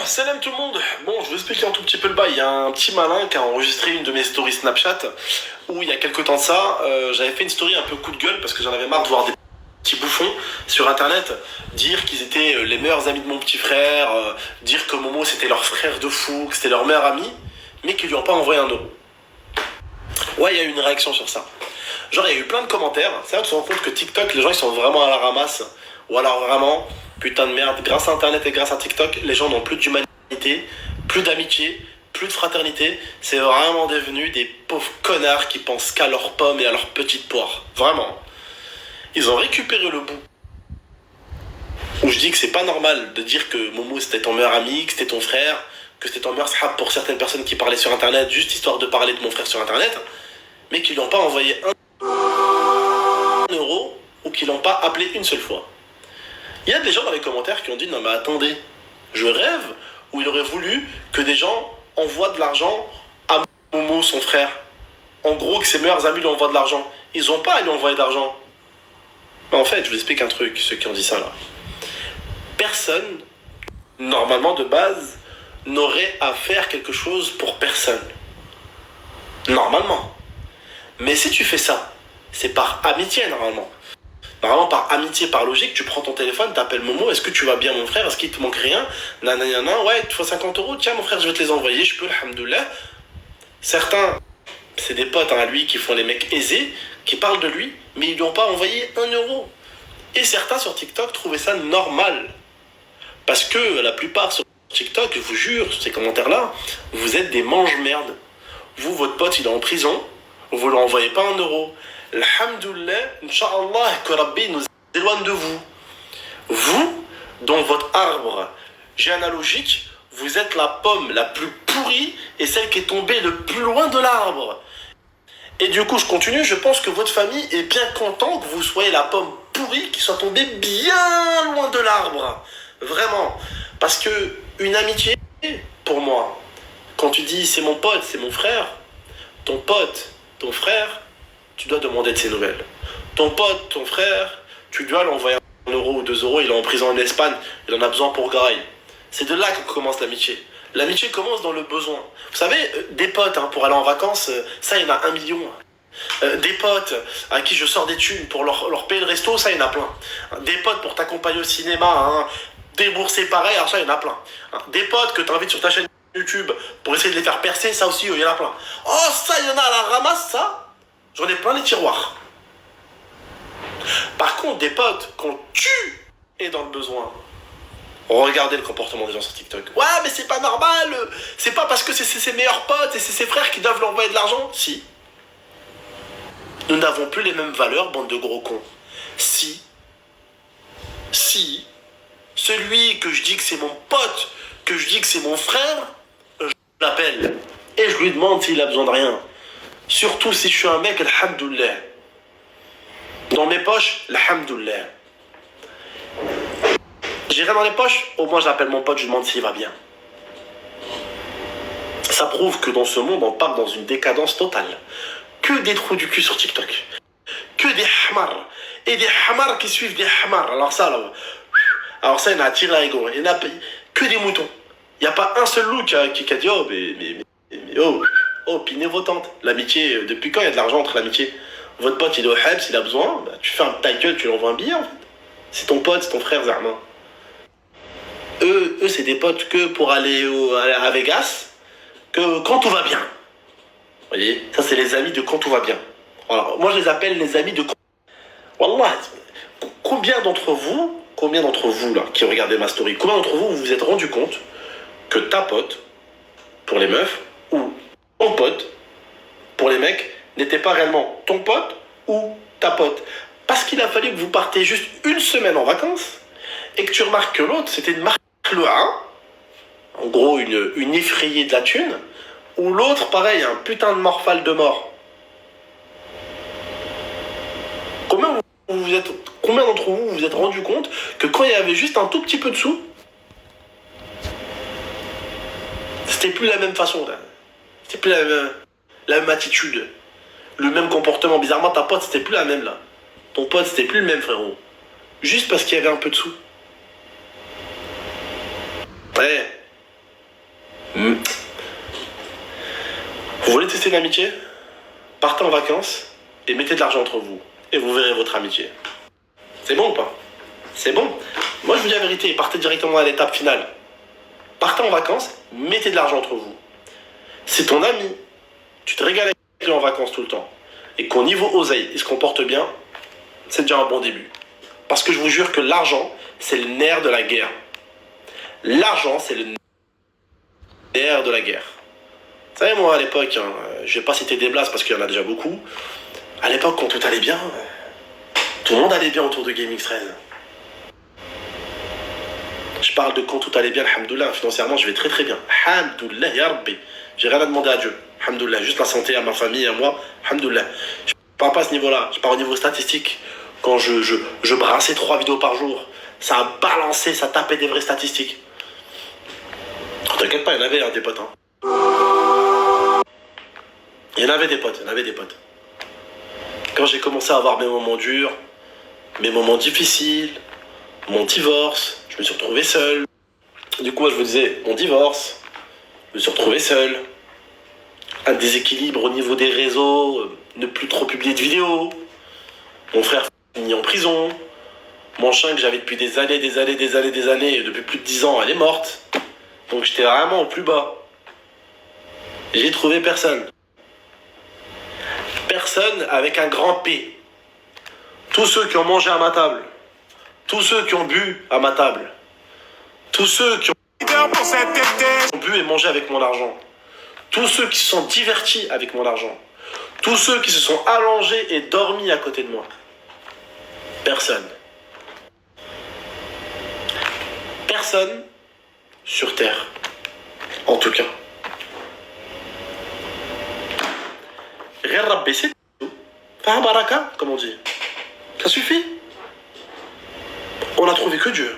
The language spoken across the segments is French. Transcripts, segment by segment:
Salam tout le monde. Bon, je vais expliquer un tout petit peu le bail. Il y a un petit malin qui a enregistré une de mes stories Snapchat où il y a quelques temps de ça, j'avais fait une story un peu coup de gueule parce que j'en avais marre de voir des petits bouffons sur internet dire qu'ils étaient les meilleurs amis de mon petit frère, dire que Momo c'était leur frère de fou, que c'était leur meilleur ami, mais qu'ils lui ont pas envoyé un euro. Ouais, il y a eu une réaction sur ça. Genre, il y a eu plein de commentaires. C'est là que tu te rends compte que TikTok, les gens ils sont vraiment à la ramasse. Ou alors vraiment, putain de merde, grâce à Internet et grâce à TikTok, les gens n'ont plus d'humanité, plus d'amitié, plus de fraternité. C'est vraiment devenu des pauvres connards qui pensent qu'à leurs pommes et à leurs petites poires. Vraiment. Ils ont récupéré le bout où je dis que c'est pas normal de dire que Momo c'était ton meilleur ami, que c'était ton frère, que c'était ton meilleur sahab pour certaines personnes qui parlaient sur Internet, juste histoire de parler de mon frère sur Internet, mais qui lui ont pas envoyé un euro ou qui l'ont pas appelé une seule fois. Il y a des gens dans les commentaires qui ont dit non mais attendez, je rêve, où il aurait voulu que des gens envoient de l'argent à Momo, son frère. En gros, que ses meilleurs amis lui envoient de l'argent. Ils ont pas à lui envoyer d'argent. Mais en fait, je vous explique un truc, ceux qui ont dit ça là. Personne, normalement de base, n'aurait à faire quelque chose pour personne. Normalement. Mais si tu fais ça, c'est par amitié normalement. Normalement, par amitié, par logique, tu prends ton téléphone, t'appelles Momo, est-ce que tu vas bien mon frère, est-ce qu'il te manque rien? Nanana, ouais, il te faut 50 euros, tiens mon frère, je vais te les envoyer, je peux, alhamdoulilah. Certains, c'est des potes à lui qui font les mecs aisés, qui parlent de lui, mais ils lui ont pas envoyé 1 euro. Et certains sur TikTok trouvaient ça normal. Parce que la plupart sur TikTok, je vous jure, ces commentaires-là, vous êtes des mange-merde. Vous, votre pote, il est en prison, vous lui envoyez pas 1 euro. Alhamdoulilah, Inch'Allah, que Rabbi nous éloigne de vous. Vous, dans votre arbre généalogique, vous êtes la pomme la plus pourrie et celle qui est tombée le plus loin de l'arbre. Et du coup, je continue, je pense que votre famille est bien contente que vous soyez la pomme pourrie qui soit tombée bien loin de l'arbre. Vraiment. Parce que une amitié, pour moi, quand tu dis c'est mon pote, c'est mon frère, ton pote, ton frère, tu dois demander de ses nouvelles. Ton pote, ton frère, tu dois lui envoyer 1 euro ou 2 euros, il est en prison en Espagne, il en a besoin pour graille. C'est de là que commence l'amitié. L'amitié commence dans le besoin. Vous savez, des potes, hein, pour aller en vacances, ça, il y en a 1 million. Des potes à qui je sors des thunes pour leur payer le resto, ça, il y en a plein. Des potes pour t'accompagner au cinéma, hein, débourser pareil, alors ça, il y en a plein. Des potes que tu invites sur ta chaîne YouTube pour essayer de les faire percer, ça aussi, il y en a plein. Oh, ça, il y en a à la ramasse, ça. J'en ai plein les tiroirs. Par contre, des potes qu'on tue et dans le besoin. Regardez le comportement des gens sur TikTok. Ouais, mais c'est pas normal. C'est pas parce que c'est ses meilleurs potes et c'est ses frères qui doivent lui envoyer de l'argent. Si. Nous n'avons plus les mêmes valeurs, bande de gros cons. Si. Celui que je dis que c'est mon pote, que je dis que c'est mon frère, je l'appelle. Et je lui demande s'il a besoin de rien. Surtout si je suis un mec, alhamdoulilah. Dans mes poches, alhamdoulilah. J'ai rien dans les poches, au moins j'appelle mon pote, je lui demande s'il va bien. Ça prouve que dans ce monde, on part dans une décadence totale. Que des trous du cul sur TikTok. Que des hamars. Et des hamars qui suivent des hamars. Alors ça, il y en a à tirer la rigo. Il y en a que des moutons. Il n'y a pas un seul loup qui a dit oh, oh, pinez vos tantes. L'amitié, depuis quand il y a de l'argent entre l'amitié? Votre pote, il est au Heb, s'il a besoin, bah, tu fais un ta gueule, tu lui envoies un billet, en fait. C'est ton pote, c'est ton frère, Zarma. Eux, c'est des potes que pour aller à Vegas, que quand tout va bien. Vous voyez? Ça, c'est les amis de quand tout va bien. Alors, moi, je les appelle les amis de quand... Wallah, combien d'entre vous, là, qui regardez ma story, combien d'entre vous vous êtes rendu compte que ta pote, pour les meufs, ou ton pote, pour les mecs, n'était pas réellement ton pote ou ta pote? Parce qu'il a fallu que vous partez juste 1 semaine en vacances et que tu remarques que l'autre, c'était une marque le 1, en gros une effrayée de la thune, ou l'autre, pareil, un putain de morphale de mort. Combien d'entre vous vous êtes rendu compte que quand il y avait juste un tout petit peu de sous, c'était plus la même façon, là. C'était plus la même attitude, le même comportement. Bizarrement, ta pote, c'était plus la même, là. Ton pote, c'était plus le même, frérot. Juste parce qu'il y avait un peu de sous. Ouais. Vous voulez tester l'amitié? Partez en vacances et mettez de l'argent entre vous. Et vous verrez votre amitié. C'est bon ou pas? C'est bon. Moi, je vous dis la vérité, partez directement à l'étape finale. Partez en vacances, mettez de l'argent entre vous. C'est ton ami, tu te régales avec lui en vacances tout le temps, et qu'au niveau oseille, il se comporte bien, c'est déjà un bon début. Parce que je vous jure que l'argent, c'est le nerf de la guerre. L'argent, c'est le nerf de la guerre. Vous savez, moi, à l'époque, je vais pas citer des blagues parce qu'il y en a déjà beaucoup. À l'époque, quand tout allait bien, tout le monde allait bien autour de GameX 13. Je parle de quand tout allait bien, alhamdoulilah, financièrement, je vais très très bien. Alhamdoulilah, ya Rabbi. J'ai rien à demander à Dieu. Alhamdoulilah, juste la santé à ma famille et à moi. Alhamdoulilah. Je parle pas à ce niveau-là, je parle au niveau statistique. Quand je brassais 3 vidéos par jour, ça a balancé, ça tapait des vraies statistiques. T'inquiète pas, il y en avait des potes. Il y en avait des potes, Quand j'ai commencé à avoir mes moments durs, mes moments difficiles, mon divorce, je me suis retrouvé seul. Du coup, je vous disais, mon divorce, je me suis retrouvé seul. Un déséquilibre au niveau des réseaux, ne plus trop publier de vidéos. Mon frère fini en prison. Mon chien que j'avais depuis des années, et depuis plus de 10 ans, elle est morte. Donc j'étais vraiment au plus bas. J'ai trouvé personne. Personne avec un grand P. Tous ceux qui ont mangé à ma table. Tous ceux qui ont bu à ma table. Tous ceux qui ont bu et mangé avec mon argent. Tous ceux qui se sont divertis avec mon argent. Tous ceux qui se sont allongés et dormis à côté de moi. Personne. Personne sur Terre. En tout cas. Rien à baisser. Faire un baraka, comme on dit. Ça suffit. On n'a trouvé que Dieu.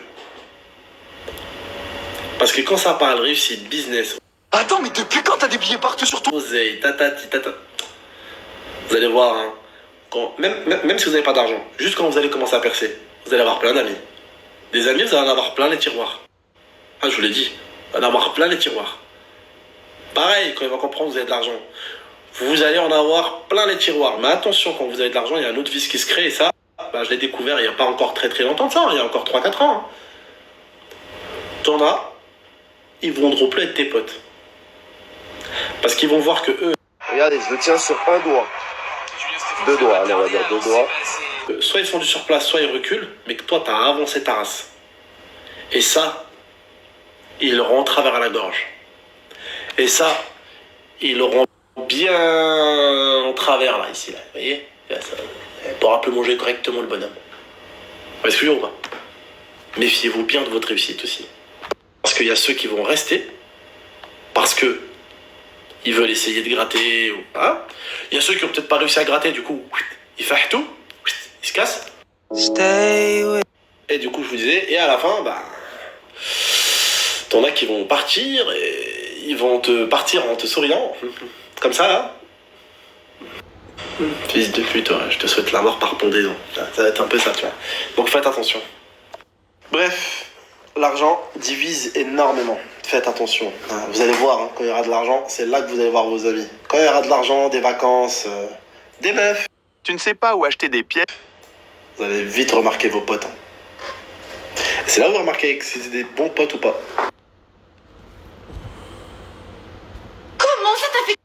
Parce que quand ça parle réussite, business... Attends, mais depuis quand t'as des billets partout sur toi? Oseille, tatati, tata. Vous allez voir, hein, même si vous n'avez pas d'argent, juste quand vous allez commencer à percer, vous allez avoir plein d'amis. Des amis, vous allez en avoir plein les tiroirs. Ah, je vous l'ai dit, vous allez en avoir plein les tiroirs. Pareil, quand ils vont comprendre que vous avez de l'argent, vous allez en avoir plein les tiroirs. Mais attention, quand vous avez de l'argent, il y a un autre vice qui se crée, et ça, je l'ai découvert il n'y a pas encore très très longtemps de ça, il y a encore 3-4 ans. Hein. T'en as, ils voudront plus être tes potes. Parce qu'ils vont voir que eux... Regardez, je le tiens sur un doigt. 2 doigts, allez, on va dire 2 doigts. Soit ils font du surplace, soit ils reculent, mais que toi, t'as avancé ta race. Et ça, ils l'auront en travers à la gorge. Et ça, ils l'auront bien en travers, là, ici, là. Vous voyez? Elle pourra plus manger correctement le bonhomme. Vous voyez ce que je veux dire ou pas? Méfiez-vous bien de votre réussite aussi. Parce qu'il y a ceux qui vont rester, parce que ils veulent essayer de gratter, ou hein. Il y a ceux qui ont peut-être pas réussi à gratter, du coup, ils font tout, ils se cassent. Et du coup, je vous disais, et à la fin, t'en as qui vont partir, et ils vont te partir en te souriant, comme ça, là. Fils de pute, ouais, je te souhaite la mort par pendaison. Ça va être un peu ça, tu vois. Donc faites attention. Bref, l'argent divise énormément. Faites attention. Vous allez voir, hein, quand il y aura de l'argent, c'est là que vous allez voir vos amis. Quand il y aura de l'argent, des vacances, des meufs. Tu ne sais pas où acheter des pièces. Vous allez vite remarquer vos potes. Hein. C'est là où vous remarquez si c'est des bons potes ou pas. Comment ça t'a fait